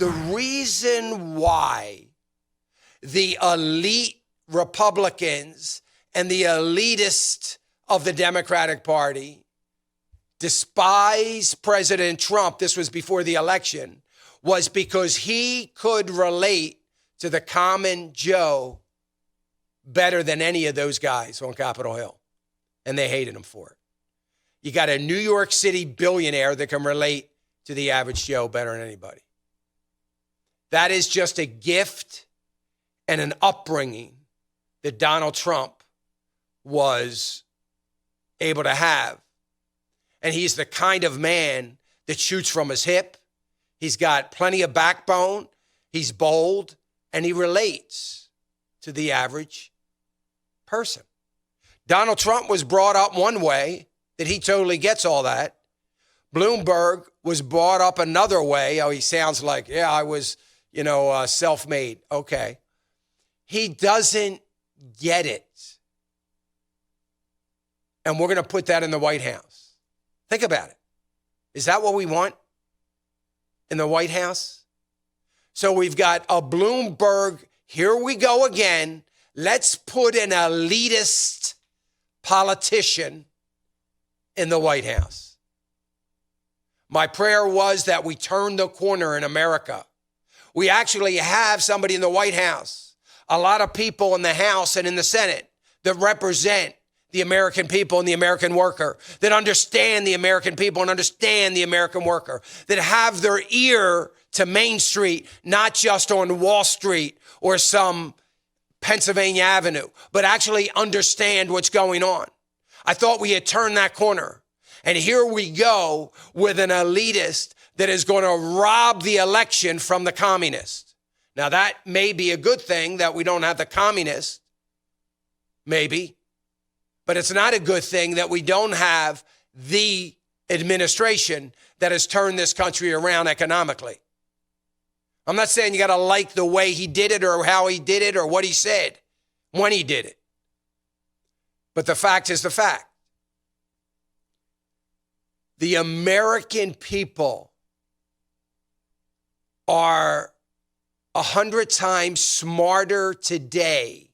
the reason why the elite Republicans and the elitist of the Democratic Party despise President Trump, this was before the election, was because he could relate to the common Joe better than any of those guys on Capitol Hill. And they hated him for it. You got a New York City billionaire that can relate to the average Joe better than anybody. That is just a gift and an upbringing that Donald Trump was able to have. And he's the kind of man that shoots from his hip. He's got plenty of backbone. He's bold, and he relates to the average person. Donald Trump was brought up one way that he totally gets all that. Bloomberg was brought up another way. Oh, he sounds like, yeah, I was, self-made. Okay. He doesn't get it. And we're going to put that in the White House. Think about it. Is that what we want in the White House? So we've got a Bloomberg, here we go again. Let's put an elitist politician in the White House. My prayer was that we turn the corner in America. We actually have somebody in the White House, a lot of people in the House and in the Senate that represent the American people and the American worker, that understand the American people and understand the American worker, that have their ear to Main Street, not just on Wall Street or some Pennsylvania Avenue, but actually understand what's going on. I thought we had turned that corner. And here we go with an elitist that is going to rob the election from the communists. Now, that may be a good thing that we don't have the communists, maybe. But it's not a good thing that we don't have the administration that has turned this country around economically. I'm not saying you got to like the way he did it or how he did it or what he said when he did it. But the fact is the fact. The American people are 100 times smarter today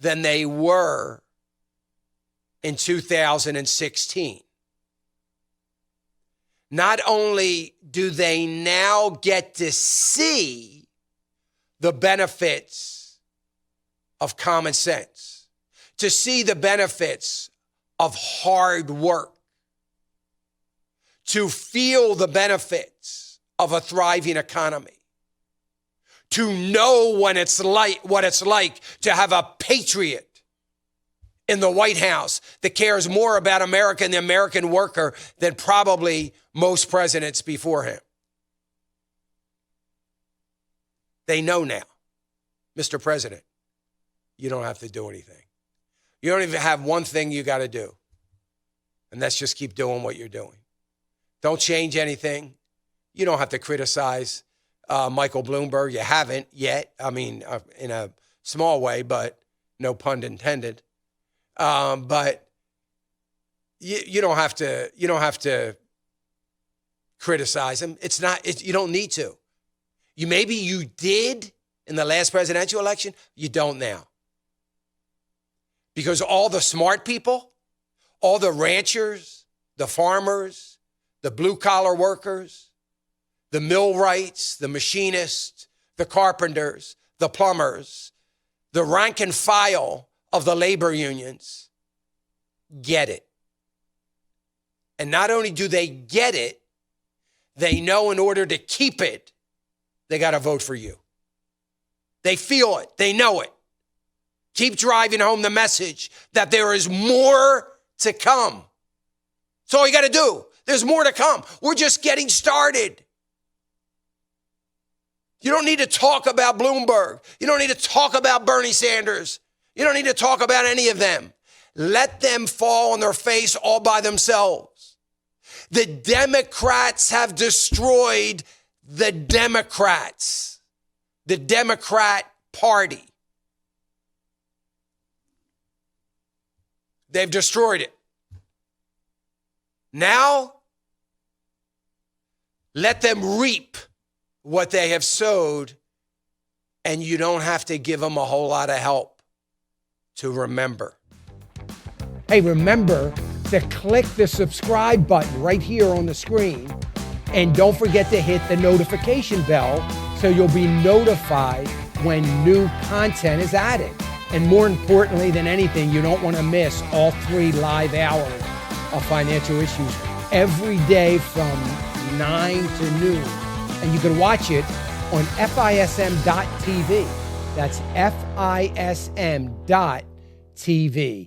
than they were in 2016. Not only do they now get to see the benefits of common sense, to see the benefits of hard work, to feel the benefits of a thriving economy, to know what it's like to have a patriot in the White House that cares more about America and the American worker than probably most presidents before him. They know now, Mr. President, you don't have to do anything. You don't even have one thing you got to do, and that's just keep doing what you're doing. Don't change anything. You don't have to criticize Michael Bloomberg. You haven't yet. I mean, in a small way, but no pun intended. But you don't have to criticize him. You don't need to. Maybe you did in the last presidential election. You don't now. Because all the smart people, all the ranchers, the farmers, the blue collar workers, the millwrights, the machinists, the carpenters, the plumbers, the rank and file of the labor unions get it. And not only do they get it, they know in order to keep it, they got to vote for you. They feel it. They know it. Keep driving home the message that there is more to come. That's all you got to do. There's more to come. We're just getting started. You don't need to talk about Bloomberg. You don't need to talk about Bernie Sanders. You don't need to talk about any of them. Let them fall on their face all by themselves. The Democrats have destroyed the Democrats, the Democrat Party. They've destroyed it. Now, let them reap what they have sowed, and you don't have to give them a whole lot of help to remember. Hey, remember to click the subscribe button right here on the screen. And don't forget to hit the notification bell so you'll be notified when new content is added. And more importantly than anything, you don't want to miss all 3 live hours of Financial Issues every day from 9 to noon. And you can watch it on FISM.tv. That's FISM.tv.